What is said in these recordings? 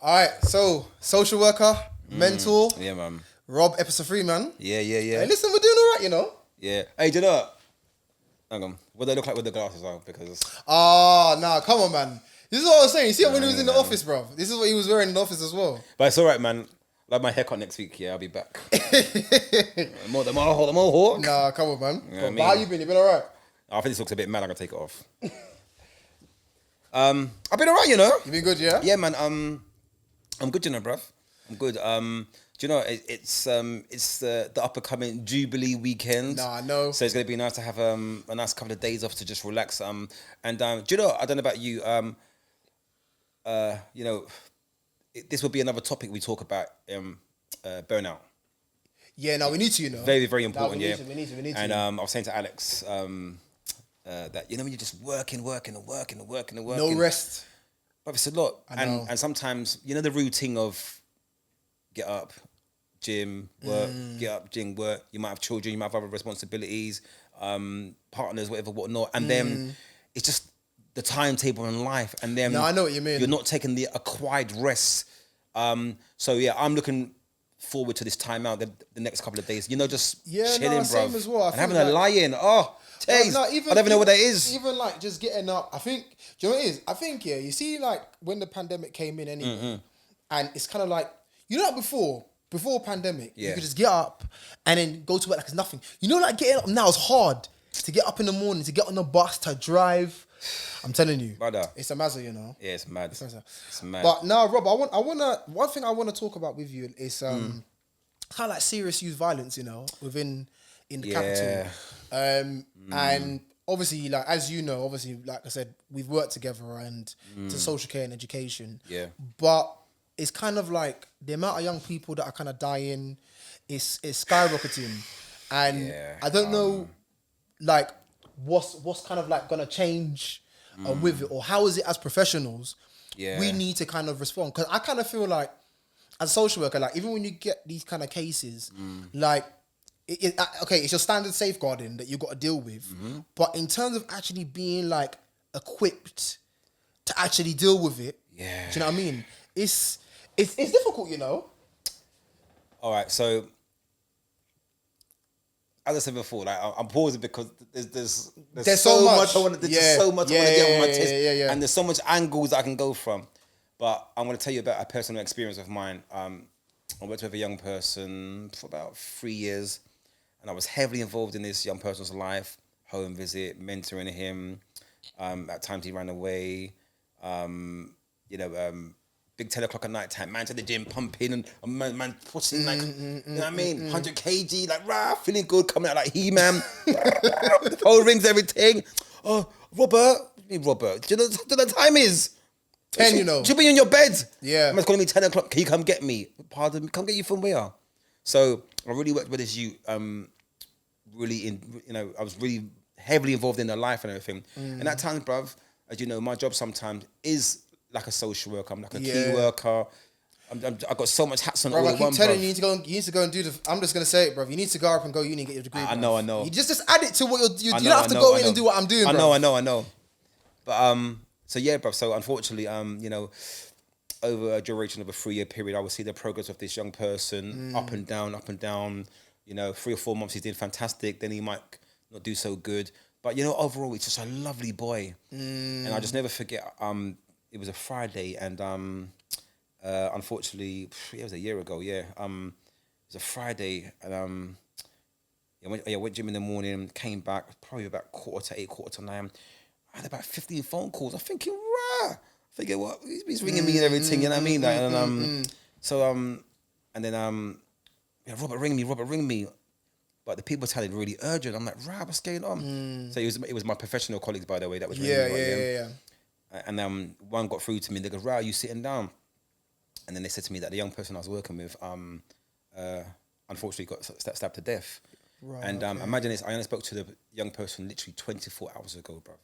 All right, so social worker, mentor, Yeah, man. Rob, episode 3, man. Yeah. Hey, listen, we're doing all right, you know. Yeah. Hey, do you know what? Hang on. What do they look like with the glasses on? Because Nah, come on, man. This is what I was saying. You see it when he was in the office, bro. This is what he was wearing in the office as well. But it's all right, man. Like my haircut next week. Yeah, I'll be back. the mohawk. Nah, come on, man. Yeah, But how you been? You been all right? I think this looks a bit mad. I'm gonna take it off. I've been all right, you know. You been good, yeah? Yeah, man. I'm good, you know, bruv. I'm good. Do you know it's the upcoming Jubilee weekend? Nah, I know. So it's gonna be nice to have a nice couple of days off to just relax. And do you know? I don't know about you. You know, this will be another topic we talk about. Burnout. Yeah, no, we need to, you know. Very, very important. We need to. And I was saying to Alex that when you're just working. No rest. But it's a lot. I know. And sometimes, the routine of get up, gym, work, get up, gym, work. You might have children, you might have other responsibilities, partners, whatnot. And then it's just the timetable in life. And then I know what you mean. You're not taking the acquired rest. So yeah, I'm looking forward to this time out, the next couple of days. Just chilling, same bro. as well. And having a lie-in. Oh, taste. I don't even know what that is. Even like just getting up. I think, do you know what it is? I think, you see like when the pandemic came in anyway, and it's kind of like, like before pandemic, you could just get up and then go to work like it's nothing. Like getting up now is hard. To get up in the morning, to get on the bus, to drive. I'm telling you, brother, it's a mazza, Yeah, it's mad. It's mad. But now, Rob, one thing I want to talk about with you is kind of like serious youth violence, in the capital. And obviously, like as you know, like I said, we've worked together and to social care and education. Yeah. But it's kind of like the amount of young people that are kind of dying is skyrocketing, and I don't know, like what's kind of like gonna change with it, or how is it as professionals we need to kind of respond, because I kind of feel like as a social worker, like even when you get these kind of cases, like it's your standard safeguarding that you've got to deal with, but in terms of actually being like equipped to actually deal with it, do you know what I mean? It's difficult, All right, so as I said before, like I'm pausing because there's so much I want to get on my chest, and there's so much angles I can go from. But I'm going to tell you about a personal experience of mine. I worked with a young person for about 3 years, and I was heavily involved in this young person's life, home visit, mentoring him. At times he ran away. Big 10 o'clock at night time, man to the gym, pumping, and man pushing like, you know what I mean? 100 kg, like, feeling good, coming out like He-Man. Pole rings, everything. Oh, Robert, do you know what the time is? 10, Should be in your bed. Yeah. Man's calling me 10 o'clock, can you come get me? Pardon me, come get you from where? So I really worked with this youth, I was really heavily involved in their life and everything. And at times, bruv, as you know, my job sometimes is like a social worker. I'm like a key worker. I got so much hats on all I in keep one, telling bruv. you, you need to go and do the. I'm just gonna say it, bro. You need to go up and go uni and get your degree. I know. You just add it to what you don't have to go in and do what I'm doing. I bro. know. But so yeah, bruv. So unfortunately, over a duration of a 3-year period, I would see the progress of this young person up and down. 3 or 4 months he's doing fantastic. Then he might not do so good. But overall, he's just a lovely boy, and I just never forget. It was a Friday, and unfortunately, it was a year ago. Yeah, it was a Friday, and I went gym in the morning, came back probably about 7:45, 8:45. I had about 15 phone calls. I'm thinking, what? He's ringing me and everything. You know what I mean? And then Robert, ring me. But the people telling really urgent. I'm like, what's going on? So it was my professional colleagues, by the way, that was ringing me. Yeah. And one got through to me. They go, "Are you sitting down?" And then they said to me that the young person I was working with, unfortunately, got stabbed to death. Right, and imagine this: I only spoke to the young person literally 24 hours ago, bruv.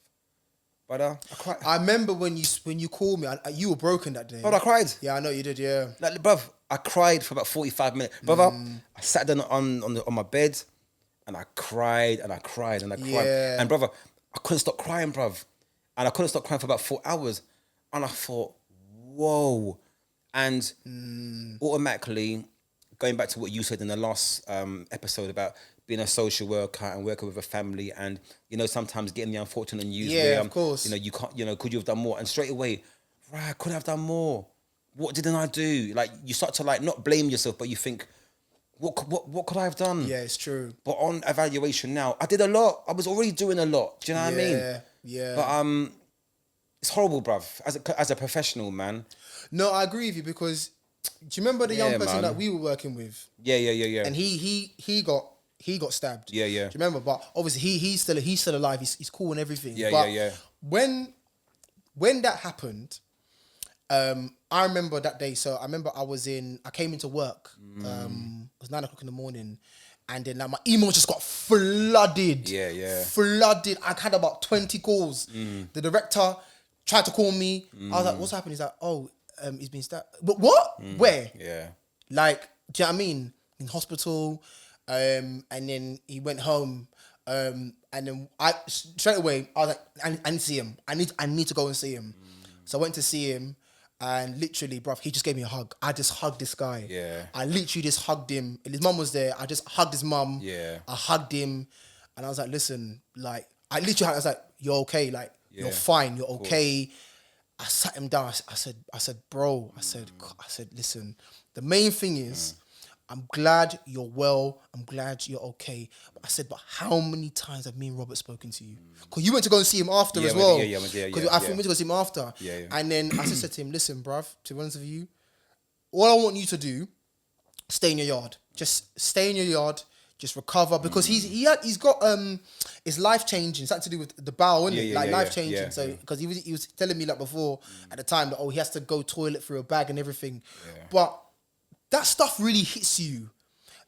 But I cried. I remember when you called me, you were broken that day. But I cried. Yeah, I know you did. Yeah, like, bruv, I cried for about 45 minutes, brother. I sat down on my bed, and I cried. Yeah. And brother, I couldn't stop crying, bruv. And I couldn't stop crying for about 4 hours. And I thought, whoa. And automatically, going back to what you said in the last episode about being a social worker and working with a family, and sometimes getting the unfortunate news where of course. you can't, could you have done more? And straight away, right, I could have done more. What didn't I do? Like, you start to like not blame yourself, but you think, what could I have done? Yeah, it's true. But on evaluation now, I did a lot. I was already doing a lot. Do you know what I mean? Yeah. But it's horrible, bruv. As a professional, man. No, I agree with you, because do you remember the young person man. that we were working with? Yeah. And he got stabbed. Yeah. Do you remember? But obviously he's still alive. He's cool and everything. Yeah. When that happened, I remember that day. So I remember I came into work. It was 9 o'clock in the morning, and then like my emails just got flooded. Yeah. Flooded. I had about 20 calls. The director tried to call me. I was like, "What's happening?" He's like, "Oh, he's been stabbed." But what? Where? Yeah. Like, do you know what I mean? In hospital, and then he went home, and then straight away I was like, I need to see him. I need to go and see him. So I went to see him, and literally, bruv, he just gave me a hug. I just hugged this guy. Yeah. I literally just hugged him. His mum was there. I just hugged his mum. Yeah. I hugged him, and I was like, listen, like, I was like, you're okay, like, you're Yeah. fine, you're okay. I sat him down. I said, bro, I said, listen, the main thing is, I'm glad you're well. I'm glad you're okay. But I said, but how many times have me and Robert spoken to you? Because you went to go and see him after as well. Yeah. Because I went to go see him after. Yeah. And then I just said to him, listen, bruv, to be honest with you, all I want you to do, stay in your yard. Just stay in your yard. Just recover, because he's got it's life changing. Something to do with the bowel, isn't it? Like life changing. Yeah. So because he was telling me like before at the time that he has to go toilet through a bag and everything. Yeah. But that stuff really hits you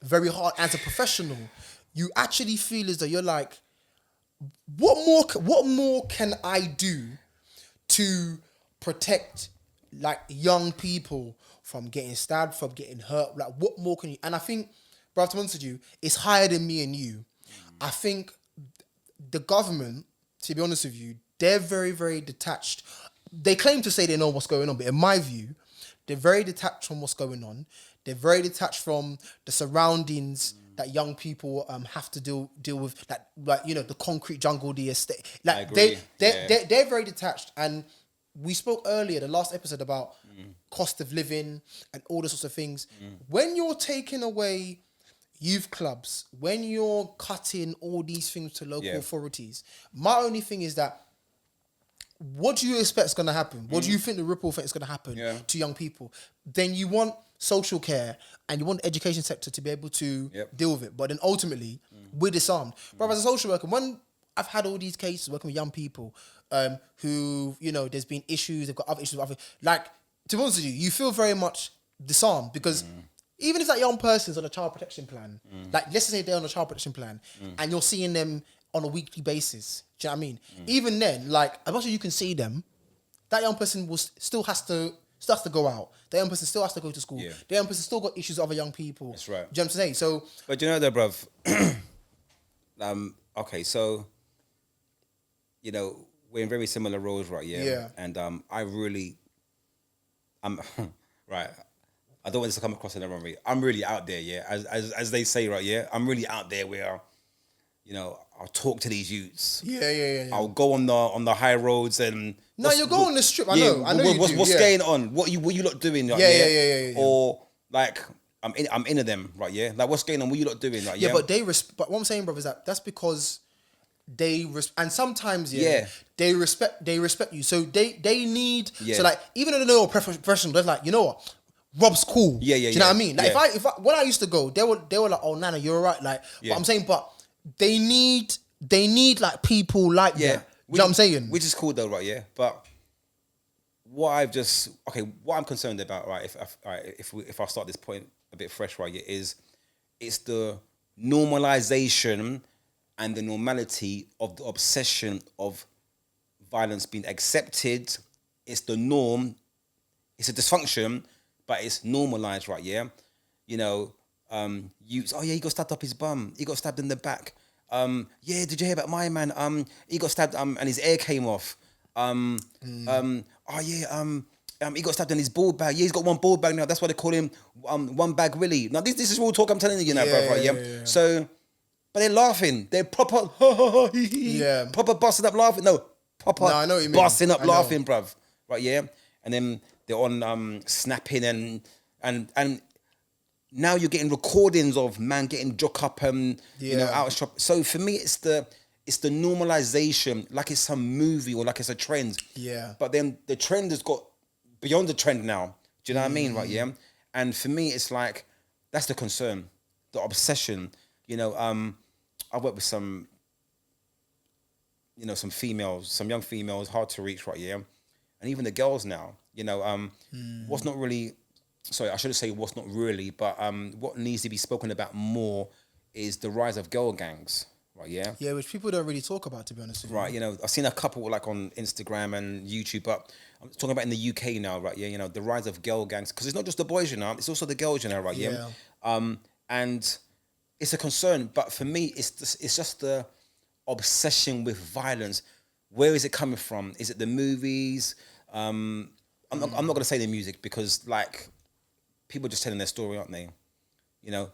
very hard as a professional. You actually feel as though you're like, what more can I do to protect like young people from getting stabbed, from getting hurt? Like, what more can you? And I think, bro, to be honest with you, it's higher than me and you. I think the government, to be honest with you, they're very, very detached. They claim to say they know what's going on, but in my view, they're very detached from what's going on. They're very detached from the surroundings that young people have to deal with, like the concrete jungle, the estate. Like they're very detached. And we spoke earlier, the last episode, about cost of living and all those sorts of things. When you're taking away youth clubs, when you're cutting all these things to local authorities, my only thing is that, what do you expect is going to happen? What do you think the ripple effect is going to happen to young people? Then you want social care and you want the education sector to be able to deal with it. But then ultimately, we're disarmed. But as a social worker, when I've had all these cases working with young people who, there's been issues, they've got other issues, like, to be honest with you, you feel very much disarmed, because even if that young person's on a child protection plan, like, let's say they're on a child protection plan and you're seeing them on a weekly basis, do you know what I mean? Even then, like, as much as you can see them, that young person still has to go out. That young person still has to go to school. Yeah. That young person still got issues with other young people. That's right. Do you know what I'm saying? So, but you know that, bruv. Okay, so we're in very similar roles, right? Yeah. And I'm right. I don't want this to come across in the wrong way. I'm really out there, yeah. As they say, right? Yeah. I'm really out there where, I'll talk to these youths. Yeah. I'll go on the high roads and. No, you'll go on the strip. I know. What's going on? What you lot doing? Like, yeah. Or like I'm into them, right? Yeah. Like, what's going on? What you lot doing? Like, yeah. But but what I'm saying, bro, is that's because and sometimes they respect you. So they need. Yeah. So like, even though they know professional, they're like, you know what? Rob's cool. Yeah. Do you know what I mean? Like, if I when I used to go, they were like, oh, Nana, you're alright. Like, but I'm saying, but they need like people like that. You know what I'm saying? Which is cool though, right? Yeah. But what I'm concerned about, right? If I start this point a bit fresh, right? Is it's the normalization and the normality of the obsession of violence being accepted. It's the norm. It's a dysfunction, but it's normalized, right? Yeah. He got stabbed up his bum. He got stabbed in the back. Did you hear about my man? He got stabbed and his ear came off. he got stabbed in his ball bag. Yeah, he's got one ball bag now. That's why they call him one bag Willie. Now this is real talk. I'm telling you now, bro. Right? Yeah. So, but they're laughing. They're proper, proper busting up laughing. No, proper I know what you mean. busting up laughing, bruv. Right? Yeah. And then they're on snapping and now you're getting recordings of man getting jock up and out of shop. So for me, it's the normalization, like it's some movie or like it's a trend. Yeah. But then the trend has got beyond the trend now. Do you know what I mean? Right? Yeah. And for me, it's like that's the concern, the obsession. I work with some, some females, some young females, hard to reach. Right? Yeah. And even the girls now. What's not really. Sorry, I shouldn't say what's not really, but what needs to be spoken about more is the rise of girl gangs, right? Yeah, yeah, which people don't really talk about, to be honest with you. Right, I've seen a couple like on Instagram and YouTube, but I'm talking about in the UK now, right? Yeah, the rise of girl gangs, because it's not just the boys, it's also the girls, right? Yeah. And it's a concern, but for me, it's just the obsession with violence. Where is it coming from? Is it the movies? I'm not going to say the music because like. People are just telling their story, aren't they?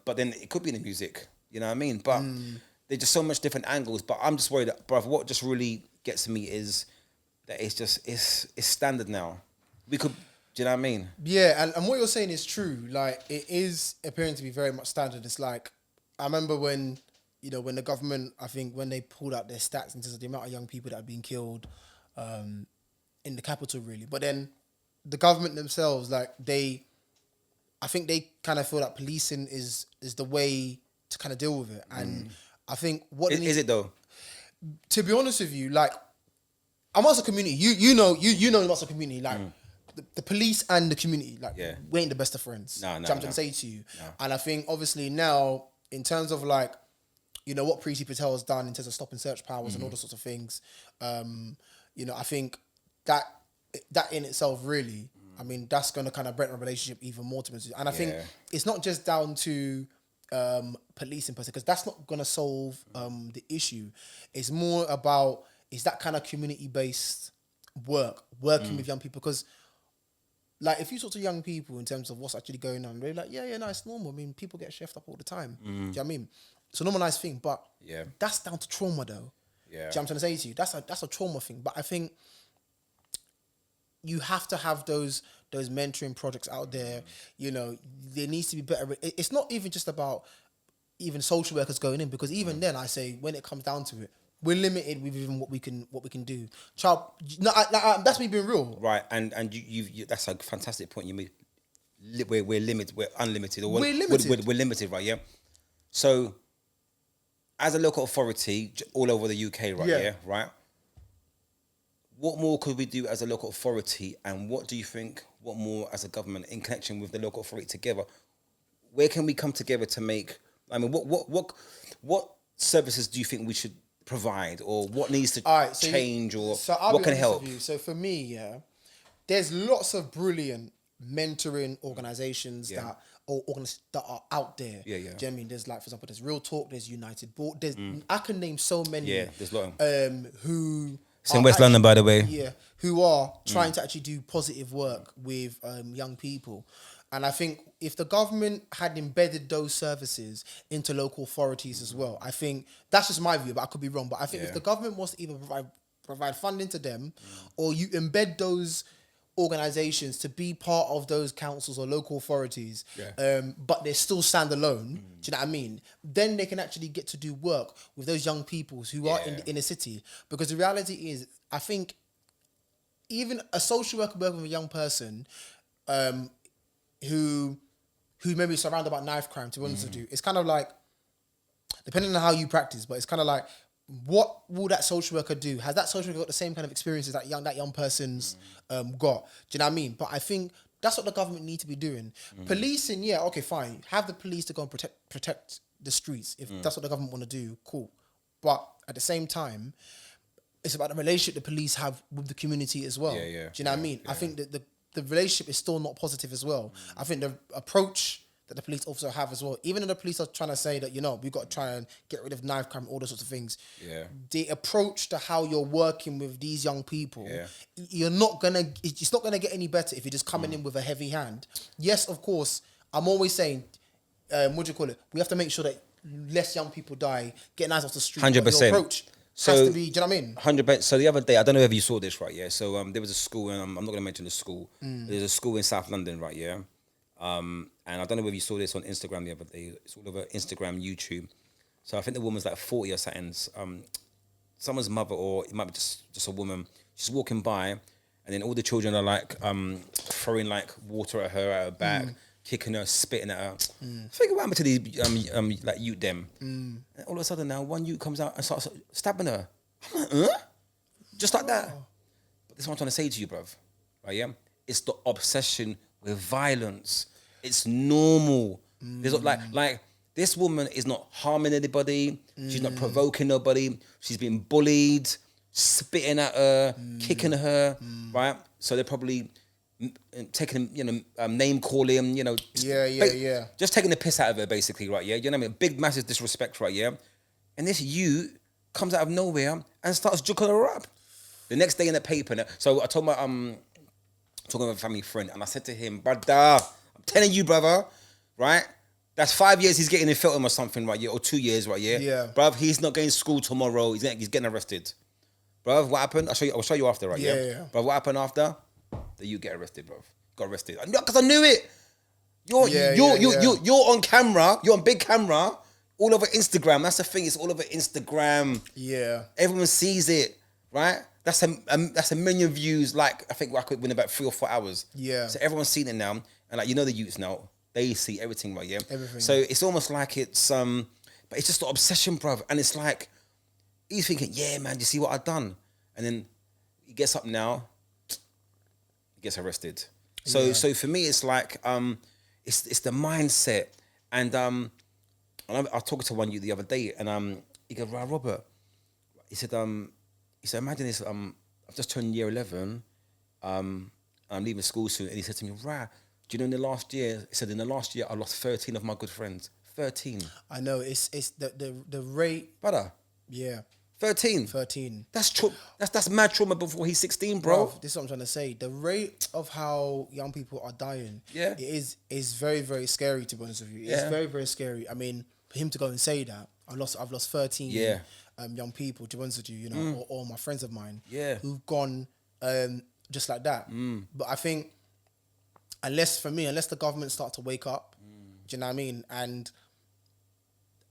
But then it could be in the music, you know what I mean? But there's just so much different angles. But I'm just worried that, bruv, what just really gets me is that it's standard now. We could, do you know what I mean? Yeah, and what you're saying is true. Like, it is appearing to be very much standard. It's like, I remember when, when the government, I think when they pulled out their stats in terms of the amount of young people that have been killed in the capital, really. But then the government themselves, like, I think they kind of feel that policing is the way to kind of deal with it. And I think is it though? To be honest with you, like, amongst the community, you know amongst the community, like the police and the community, like we ain't the best of friends. No. I'm trying to say to you. No. And I think obviously now, in terms of like, what Preeti Patel has done in terms of stopping search powers and all those sorts of things, I think that in itself really, I mean, that's going to kind of break the relationship even more to me. And I think it's not just down to policing per se, because that's not going to solve the issue. It's more about, is that kind of community-based working with young people. Because, like, if you talk to young people in terms of what's actually going on, they're like, no, it's normal. I mean, people get chefed up all the time. Do you know what I mean? It's a normalized thing, but that's down to trauma, though. Do you know what I'm trying to say to you? That's a trauma thing. But I think you have to have those mentoring projects out there. There needs to be better. It's not even just about even social workers going in, because even then, I say, when it comes down to it, we're limited with even what we can do. That's me being real. Right, and you that's a fantastic point you made. We're limited. We're unlimited. Or we're limited. We're limited, right? Yeah. So, as a local authority all over the UK, right? Yeah. Right. What more could we do as a local authority, and what do you think? What more as a government in connection with the local authority together? Where can we come together to make? I mean, what services do you think we should provide, or what needs to change, or what can help? So for me, there's lots of brilliant mentoring organizations that are out there. Yeah. Do you know what I mean? There's, like, for example, there's Real Talk, there's United Board, there's I can name so many. Yeah, there's a lot. Who. It's in West London, by the way. Yeah, who are trying to actually do positive work with young people. And I think if the government had embedded those services into local authorities as well, I think that's just my view, but I could be wrong. But I think if the government wants to either provide funding to them, or you embed those organizations to be part of those councils or local authorities, but they're still standalone, do you know what I mean? Then they can actually get to do work with those young people who are in the inner city. Because the reality is, I think even a social worker working with a young person who maybe is surrounded by knife crime, to be honest with you, it's kind of like, depending on how you practice, but it's kind of like, what will that social worker do? Has that social worker got the same kind of experiences that young person's got? Do you know what I mean? But I think that's what the government need to be doing. Policing, okay, fine. Have the police to go and protect the streets. If that's what the government want to do, cool. But at the same time, it's about the relationship the police have with the community as well. Do you know what I mean? I think that the relationship is still not positive as well. I think the approach that the police also have as well. Even though the police are trying to say that, we've got to try and get rid of knife crime, all those sorts of things. Yeah. The approach to how you're working with these young people, Yeah. it's not gonna get any better if you're just coming in with a heavy hand. Yes, of course, I'm always saying, what do you call it? We have to make sure that less young people die, getting eyes off the street. 100%. Your approach has to be, do you know what I mean? 100%. So the other day, I don't know if you saw this, right? Yeah. So there was a school, and I'm not going to mention the school. There's a school in South London, right? Yeah. And I don't know if you saw this on Instagram the other day. It's all over Instagram, YouTube. So I think the woman's like 40 or something. Someone's mother, or it might be just a woman. She's walking by, and then all the children are like throwing like water at her back, kicking her, spitting at her. Think what happened to these like youth them. And all of a sudden now, one youth comes out and starts stabbing her. I'm like, huh? Just like that. But this is what I'm trying to say to you, bruv. Right? Yeah. It's the obsession with violence. It's normal. There's like this woman is not harming anybody. She's not provoking nobody. She's being bullied, spitting at her, kicking her, right? So they're probably taking, name calling, just taking the piss out of her, basically, right? Yeah, you know what I mean? Big, massive disrespect, right? Yeah, and this youth comes out of nowhere and starts juking her up. The next day in the paper, so I told my talking with a family friend, and I said to him, brother, I'm telling you, brother, right? That's 5 years he's getting in Feltham or something, right? Yeah, or 2 years, right? Yeah, yeah. Bruv, he's not going to school tomorrow. He's getting arrested. Bruv, what happened? I'll show you after, right? Yeah. Bruv, what happened after? That you get arrested, bruv. Got arrested. Because I knew it. You're on camera. You're on big camera. All over Instagram. That's the thing. It's all over Instagram. Yeah. Everyone sees it, right? That's a million views. Like, I think I could win about 3 or 4 hours. Yeah. So everyone's seen it now, and like the youths now, they see everything, right? Yeah. Everything. So it's almost like it's but it's just the obsession, bruv. And it's like he's thinking, yeah, man, you see what I've done, and then he gets up now, he gets arrested. So for me, it's like it's the mindset, and I was talking to one youth the other day, and he goes, "Right, Robert," he said, imagine this, I've just turned year 11, I'm leaving school soon, and he said to me, "Right, do you know in the last year," he said, "in the last year, I lost 13 of my good friends." 13. I know, it's the rate. Brother. Yeah. 13. That's mad trauma before he's 16, bro. This is what I'm trying to say. The rate of how young people are dying, Yeah, it is very, very scary, to be honest with you. It's very, very scary. I mean, for him to go and say that, I've lost 13 young people, to be honest with you, or my friends of mine who've gone just like that. But I think unless the government start to wake up, do you know what I mean? And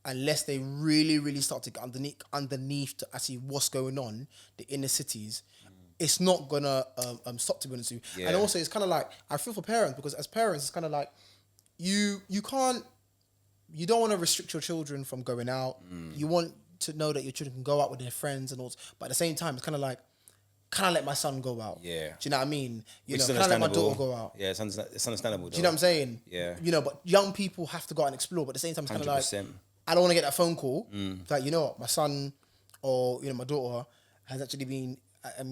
unless they really, really start to get underneath to actually what's going on, the inner cities, it's not gonna stop, to be honest with you. And also, it's kind of like, I feel for parents, because as parents, it's kind of like you don't want to restrict your children from going out. You want to know that your children can go out with their friends and all, but at the same time, it's kind of like, can I let my son go out? Yeah. Do you know what I mean? Can I let my daughter go out? Yeah, it's understandable. Do you know what I'm saying? Yeah. But young people have to go out and explore, but at the same time, it's kind of like, I don't want to get that phone call. Like, what, my son or my daughter has actually been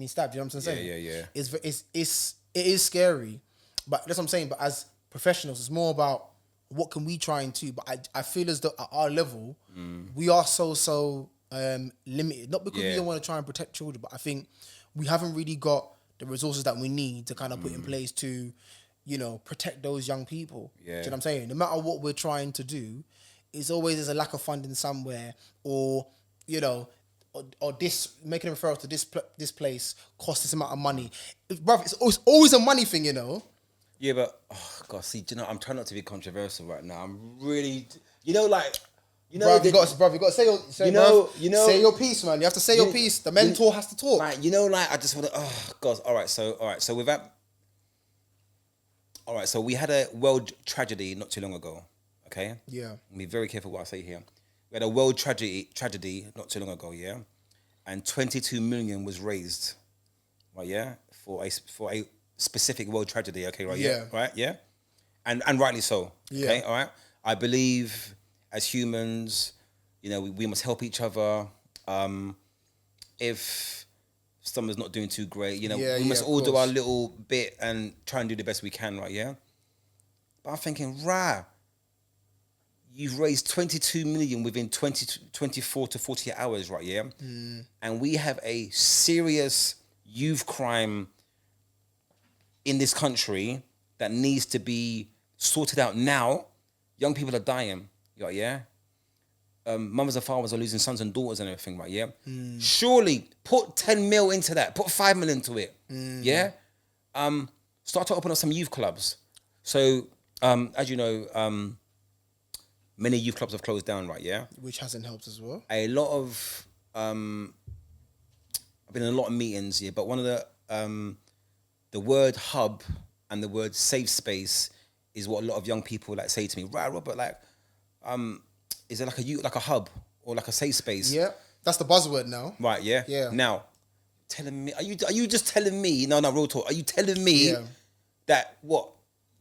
stabbed. You know what I'm saying? Yeah. It is scary, but that's what I'm saying. But as professionals, it's more about what can we try and do. But I feel as though at our level, we are so limited. Not because we don't want to try and protect children, but I think we haven't really got the resources that we need to kind of put in place to, protect those young people. Yeah. Do you know what I'm saying? No matter what we're trying to do, it's always there's a lack of funding somewhere, or or this making a referral to this place costs this amount of money. Bruv, it's always a money thing, Yeah, but God, see, I'm trying not to be controversial right now. I'm really, you got to say your piece, man. You have to say your piece. The mentor has to talk. Like, I just want to. Oh God! All right. So with that. All right. So we had a world tragedy not too long ago. Okay. Yeah. Be very careful what I say here. We had a world tragedy not too long ago. Yeah, and 22 million was raised. Right. Yeah. For a specific world tragedy. Okay. Right. Yeah. Right. Yeah. And rightly so. Yeah. Okay. All right. I believe, as humans, we must help each other. If someone's not doing too great, we must all do our little bit and try and do the best we can, right? Yeah. But I'm thinking, you've raised 22 million within 24 to 48 hours, right? Yeah. And we have a serious youth crime in this country that needs to be sorted out now. Young people are dying, right? Yeah. Mothers and fathers are losing sons and daughters and everything, right? Yeah. Surely put 10 mil into that. Put 5 mil into it. Yeah. Start to open up some youth clubs. So, as you know, many youth clubs have closed down, right? Yeah. Which hasn't helped as well. A lot of I've been in a lot of meetings, yeah. But one of the word hub and the word safe space is what a lot of young people like say to me. Right, Robert, like, is it like a hub or like a safe space? Yeah, that's the buzzword now. Right, yeah. Yeah. Now, telling me, are you just telling me? No, real talk. Are you telling me that what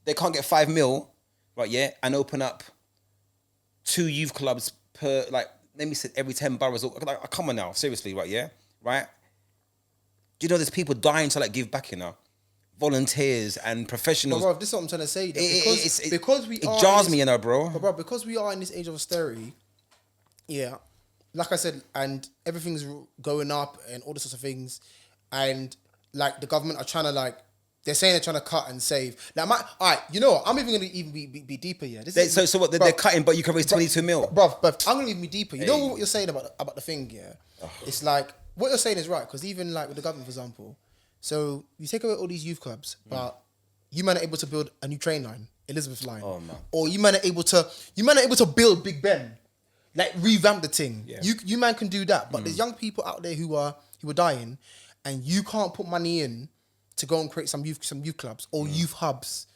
they can't get 5 mil, right? Yeah, and open up 2 youth clubs per, like, let me say every 10 boroughs. Like, come on now, seriously, right? Yeah, right. Do you know there's people dying to like give back? You know, volunteers and professionals. But bro, this is what I'm trying to say. That because it jars me, you know, bro. But bro, because we are in this age of austerity, yeah, like I said, and everything's going up and all the sorts of things, and like the government are trying to like, they're saying they're trying to cut and save. Like, all right, you know what? I'm even going to be deeper here. So what? They're cutting, but you can raise 22 mil. Bro, I'm going to even be deeper. You know what you're saying about the thing, yeah? It's like, what you're saying is right, because even like with the government, for example, so you take away all these youth clubs, but you man are able to build a new train line, Elizabeth line. Oh, man. Or you man are able to build Big Ben. Like revamp the thing. Yeah. You man can do that. But there's young people out there who are dying, and you can't put money in to go and create some youth clubs or youth hubs.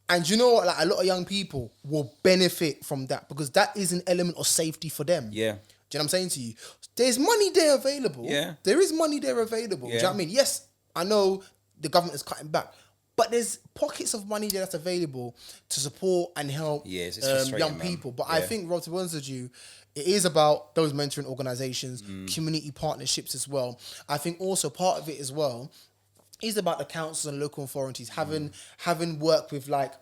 And you know what? Like, a lot of young people will benefit from that because that is an element of safety for them. Yeah. Do you know what I'm saying to you? There's money there available. Yeah. There is money there available. Yeah. Do you know what I mean? Yes, I know the government is cutting back, but there's pockets of money there that's available to support and help Yes, it's frustrating, young man. people. But I think, Rob, to be honest with you, it is about those mentoring organizations, community partnerships as well. I think also part of it as well is about the councils and local authorities having worked with like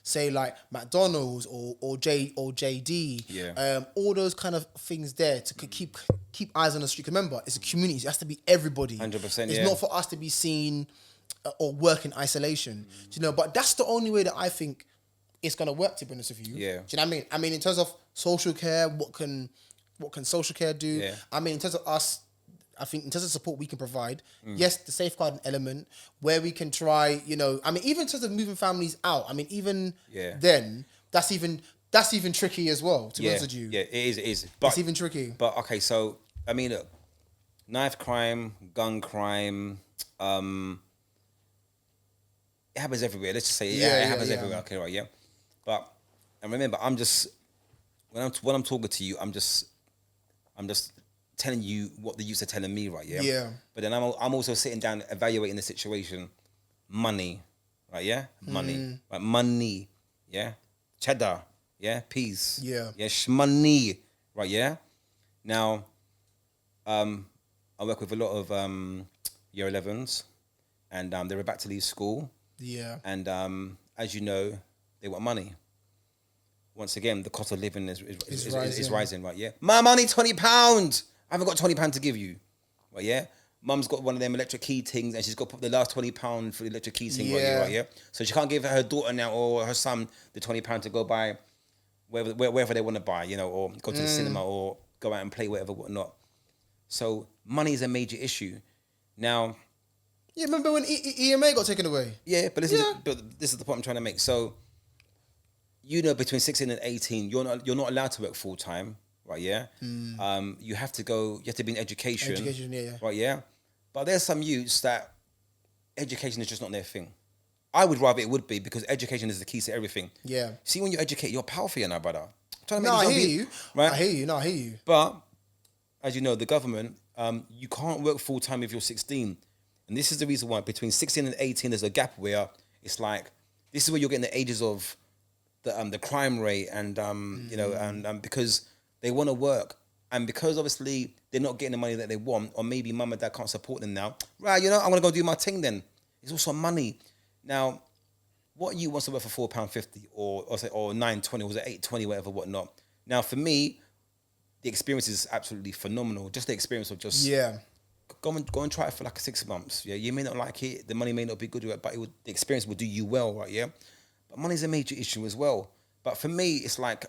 say like McDonald's or JD, all those kind of things there to keep eyes on the street. Remember, it's a community. It has to be everybody. 100%. It's not for us to be seen or work in isolation. Do you know? But that's the only way that I think it's gonna work. To be honest with you, Yeah. Do you know what I mean? I mean, in terms of social care, what can social care do? Yeah. I mean, in terms of us. I think in terms of support we can provide, yes, the safeguarding element where we can try, you know, I mean, even in terms of moving families out, I mean, even then, that's even tricky as well, to be honest with you. Yeah, it is. But, it's even tricky. But, okay, so, I mean, look, knife crime, gun crime, it happens everywhere. Let's just say it happens everywhere, okay, right, yeah? But, and remember, I'm just, when I'm talking to you, I'm just telling you what the youths are telling me, right? Yeah. Yeah. But then I'm also sitting down evaluating the situation. Money, right? Yeah. Money, right? Money, yeah. Cheddar, yeah. Peas, Yeah. Yeah. Money, right? Yeah. Now, I work with a lot of year 11s, and they're about to leave school. Yeah. And as you know, they want money. Once again, the cost of living is rising, right? Yeah. My money, £20. I haven't got £20 to give you. Right, yeah? Mum's got one of them electric key things and she's got to put the last £20 for the electric key thing, right, yeah? So she can't give her daughter now or her son the £20 to go buy wherever they want to buy, you know, or go to the cinema or go out and play whatever, whatnot. So money is a major issue. Now... Yeah, remember when EMA got taken away? Yeah, but but this is the point I'm trying to make. So, you know, between 16 and 18, you're not allowed to work full time, right? Yeah. You have to be in education. Education, yeah. Right, yeah. But there's some youths that education is just not their thing. I would rather it would be because education is the key to everything. Yeah. See, when you educate, you're powerful, you know, brother. I hear you. Right? I hear you. But as you know, the government, you can't work full time if you're 16. And this is the reason why between 16 and 18, there's a gap where it's like, this is where you're getting the ages of the crime rate and, you know, and because they want to work. And because obviously they're not getting the money that they want, or maybe mum and dad can't support them now, right, you know, I'm going to go do my thing then. It's also money. Now, what you wants to work for £4.50 or £9.20, or was it £8.20, whatever, whatnot. Now for me, the experience is absolutely phenomenal. Just the experience of just go and try it for like 6 months. Yeah, you may not like it, the money may not be good, but the experience will do you well, right? Yeah, but money's a major issue as well. But for me, it's like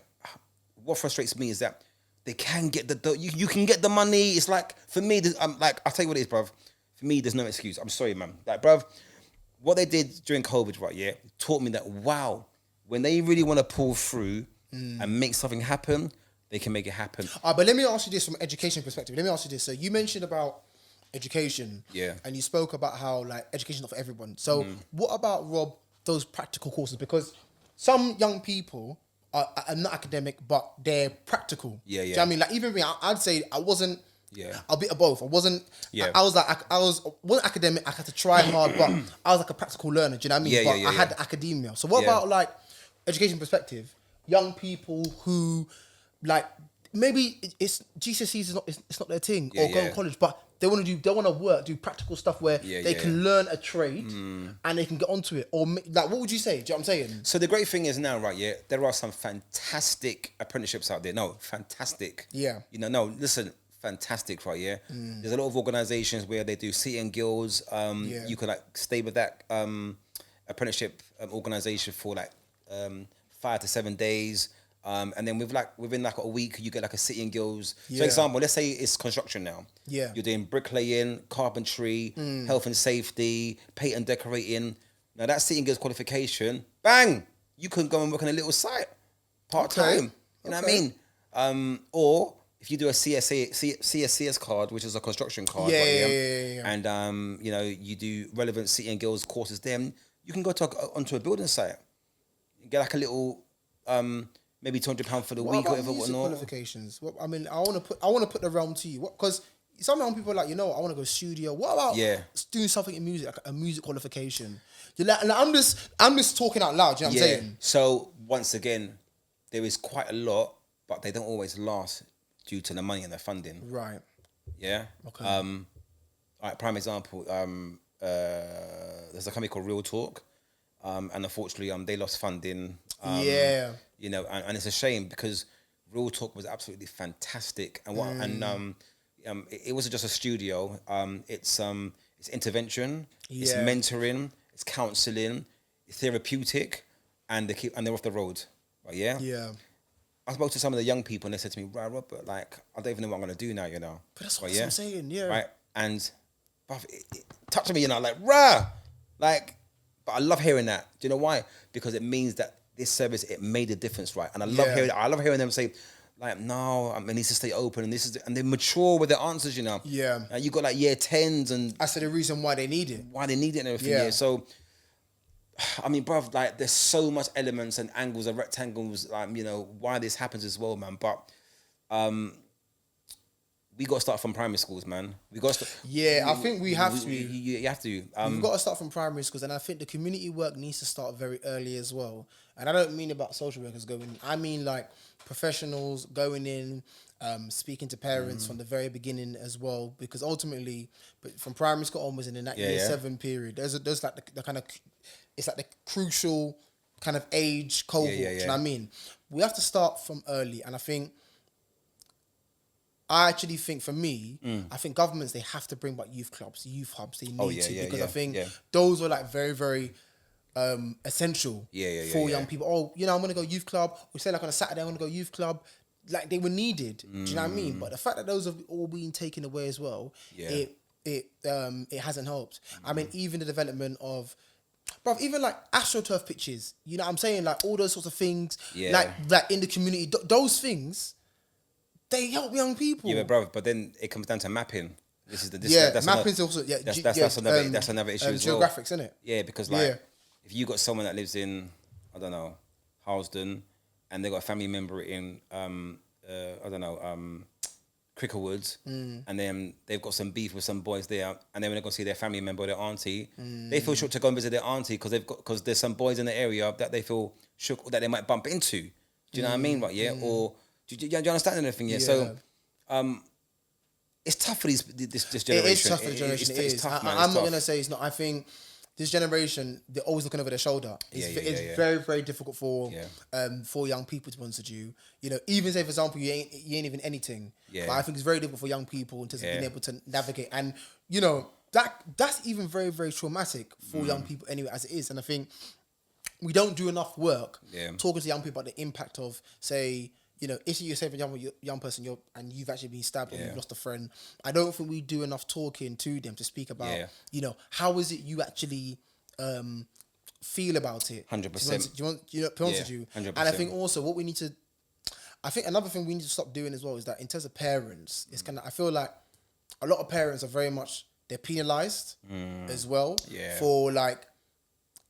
what frustrates me is that they can get you can get the money. It's like for me, I'm like, I'll tell you what it is, bruv. For me, there's no excuse. I'm sorry, man. Like, bruv, what they did during COVID, right? Yeah, taught me that wow, when they really want to pull through and make something happen, they can make it happen. But let me ask you this from an education perspective. Let me ask you this. So you mentioned about education, and you spoke about how like education is not for everyone. So what about, Rob, those practical courses? Because some young people are not academic, but they're practical. Yeah, yeah. Do you know what I mean? Like even me, I'd say I wasn't. Yeah. A bit of both. I wasn't. Yeah. I was like I wasn't academic. I had to try hard, but I was like a practical learner. Do you know what I mean? Yeah, but yeah, I had academia. So what about like education perspective? Young people who like maybe it's GCSEs is not it's not their thing, or go to college, but they want to work, do practical stuff where they can learn a trade and they can get onto it. Or like, what would you say? Do you know what I'm saying? So the great thing is now, right? Yeah, there are some fantastic apprenticeships out there. No, fantastic. Yeah. You know, no, listen, fantastic, right? Yeah. There's a lot of organisations where they do city and guilds. You can like stay with that apprenticeship organisation for like 5 to 7 days. And then within like a week, you get like a city and guilds. So, example, let's say it's construction now. Yeah. You're doing bricklaying, carpentry, health and safety, paint and decorating. Now that city and guilds qualification, bang, you can go and work on a little site part time. You know what I mean? Or if you do a CSCS card, which is a construction card, and you know, you do relevant city and guilds courses, then you can go onto a building site, get like a little maybe £200 for the week, whatever, whatnot. Qualifications. What, I mean, I want to put the realm to you. Because some young people are like, you know, I want to go studio. What about doing something in music, like a music qualification? You're like, and I'm just talking out loud. You know what I'm saying? So once again, there is quite a lot, but they don't always last due to the money and the funding. Right. Yeah. Okay. All right. Prime example. There's a company called Real Talk, and unfortunately, they lost funding. You know, and it's a shame because Real Talk was absolutely fantastic, and it wasn't just a studio. It's intervention, it's mentoring, it's counselling, it's therapeutic, and they're off the road, right? Yeah. I spoke to some of the young people, and they said to me, "Right, Robert, like I don't even know what I'm gonna do now, you know." But that's what I'm saying, right. And it touched me, you know, like rah, like. But I love hearing that. Do you know why? Because it means that this service, it made a difference, right? And I love hearing them say, like, no, it needs to stay open, and they mature with their answers, you know. Yeah. You got like year 10s, and I said the reason why they need it. And everything. Yeah. So, I mean, bruv, like, there's so much elements and angles and rectangles, like, you know, why this happens as well, man. But we got to start from primary schools, man. We got to I think we have to. You have to. We've got to start from primary schools, and I think the community work needs to start very early as well. And I don't mean about social workers going in. I mean like professionals going in, speaking to parents from the very beginning as well. Because ultimately, but from primary school onwards and in that year 7 period, there's like the kind of, it's like the crucial kind of age cohort. Do you know what I mean? We have to start from early, and I actually think for me, I think governments, they have to bring back youth clubs, youth hubs. They need to, because I think those are like very, very essential for young people. Oh, you know, I'm going to go youth club. We say like on a Saturday, I'm going to go youth club. Like they were needed. Do you know what I mean? But the fact that those have all been taken away as well, it hasn't helped. I mean, even the development of, bruv, even like AstroTurf pitches, you know what I'm saying? Like all those sorts of things, like in the community, those things, they help young people. Yeah, but then it comes down to mapping. Mapping's also that's another issue as well. Geographics, isn't it? Yeah, because like if you got someone that lives in, I don't know, Harlesden, and they got a family member in Cricklewoods, and then they've got some beef with some boys there, and then when they go see their family member or their auntie, they feel shook to go and visit their auntie because there's some boys in the area that they feel shook that they might bump into. Do you know what I mean? Right? Yeah, or do you understand anything? Yeah. So, it's tough for this generation. It is tough for the generation. It's tough, man. I'm not gonna say it's not. I think this generation, they're always looking over their shoulder. It's very, very difficult for young people, to be honest with you. You know, even say, for example, you ain't even anything. Yeah. But I think it's very difficult for young people in terms of being able to navigate. And, you know, that's even very, very traumatic for young people anyway, as it is. And I think we don't do enough work talking to young people about the impact of, say, you know, if you're a young person, and you've actually been stabbed or you've lost a friend, I don't think we do enough talking to them to speak about, you know, how is it you actually feel about it? 100%. Do you know, to be honest with you? 100%. And I think also I think another thing we need to stop doing as well is that in terms of parents, it's kind of, I feel like a lot of parents are very much, they're penalized as well for like,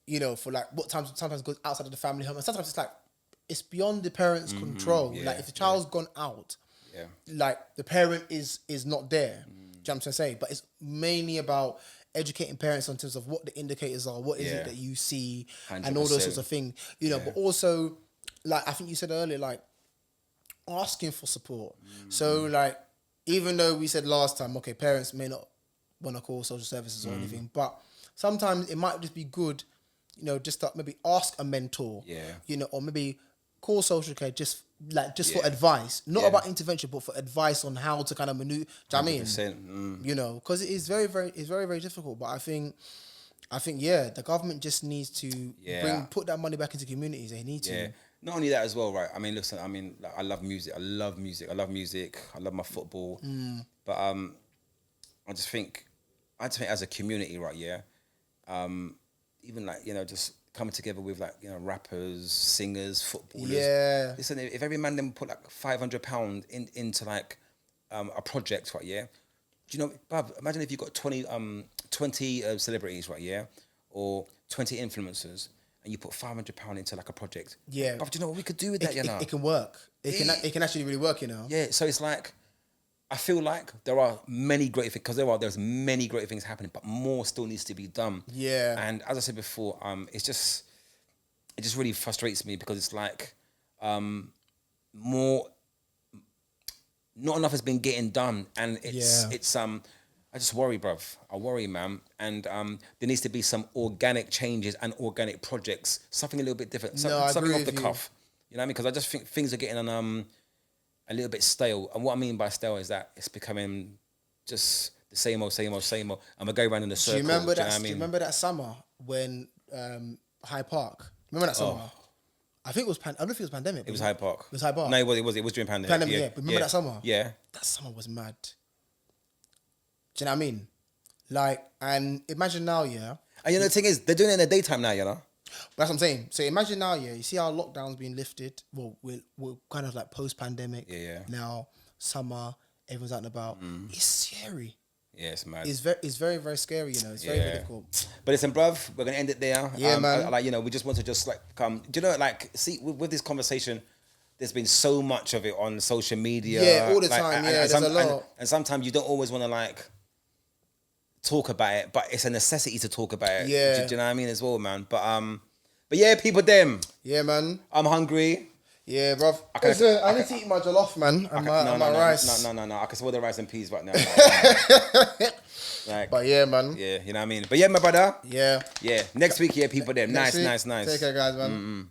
you know, for like what sometimes goes outside of the family home, and sometimes it's like, it's beyond the parents' control. Like if the child's gone out, like the parent is not there. Do you know what I'm trying to say? But it's mainly about educating parents in terms of what the indicators are, what is it that you see, 100%. and all those sorts of things. You know, but also, like I think you said earlier, like asking for support. So like, even though we said last time, okay, parents may not want to call social services or anything, but sometimes it might just be good, you know, just to maybe ask a mentor, you know, or maybe call social care just for advice, not about intervention, but for advice on how to kind of maneuver. Do you know what I mean? You know, because it is very, very difficult. But I think, the government just needs to put that money back into communities. They need to. Not only that as well, right? I mean, listen, I mean, like, I love music. I love my football. But I just think as a community, right? Even like, you know, just coming together with like, you know, rappers, singers, footballers. Yeah. Listen, if every man then put like £500 into like a project, right? Yeah. Do you know, bruv, imagine if you got 20 celebrities, right? Yeah. Or 20 influencers, and you put £500 into like a project. Yeah. But do you know what we could do with that, you know? It can work. It can actually really work, you know? Yeah. So it's like, I feel like there are many great things, because there's many great things happening, but more still needs to be done. Yeah. And as I said before, it just really frustrates me, because it's like not enough has been getting done, and it's I just worry, bruv. I worry, man. And there needs to be some organic changes and organic projects, something a little bit different, something off the cuff. You know what I mean? Because I just think things are getting on a little bit stale. And what I mean by stale is that it's becoming just the same old. And we go around in a circle. Do you remember that summer when Hyde Park? Remember that summer? I think it was I don't know if it was pandemic. It was Hyde Park. It was Hyde Park. No, it was during pandemic. Yeah. But remember that summer? Yeah. That summer was mad. Do you know what I mean? Like, and imagine now, yeah. And you know, the thing is, they're doing it in the daytime now, you know? That's what I'm saying. So imagine now, yeah, you see how lockdown's being lifted. Well, we're kind of like post-pandemic. Yeah. Now, summer, everyone's out and about. It's scary. Yeah, it's mad. It's very, very scary, you know. It's very, very difficult. But listen, bruv, we're going to end it there. Yeah, man. Like, you know, we just want to just like come. Do you know, like, see, with this conversation, there's been so much of it on social media. Yeah, all the time. There's a lot. And sometimes you don't always want to like talk about it, but it's a necessity to talk about it. Yeah. Do you know what I mean as well, man? But yeah, people, them. Yeah, man. I'm hungry. Yeah, bruv. I need to eat my jollof, man, and my rice. No. I can smell the rice and peas right now. Like, but yeah, man. Yeah, you know what I mean? But yeah, my brother. Yeah. Yeah. Next week, yeah, people, them. Nice. Take care, guys, man.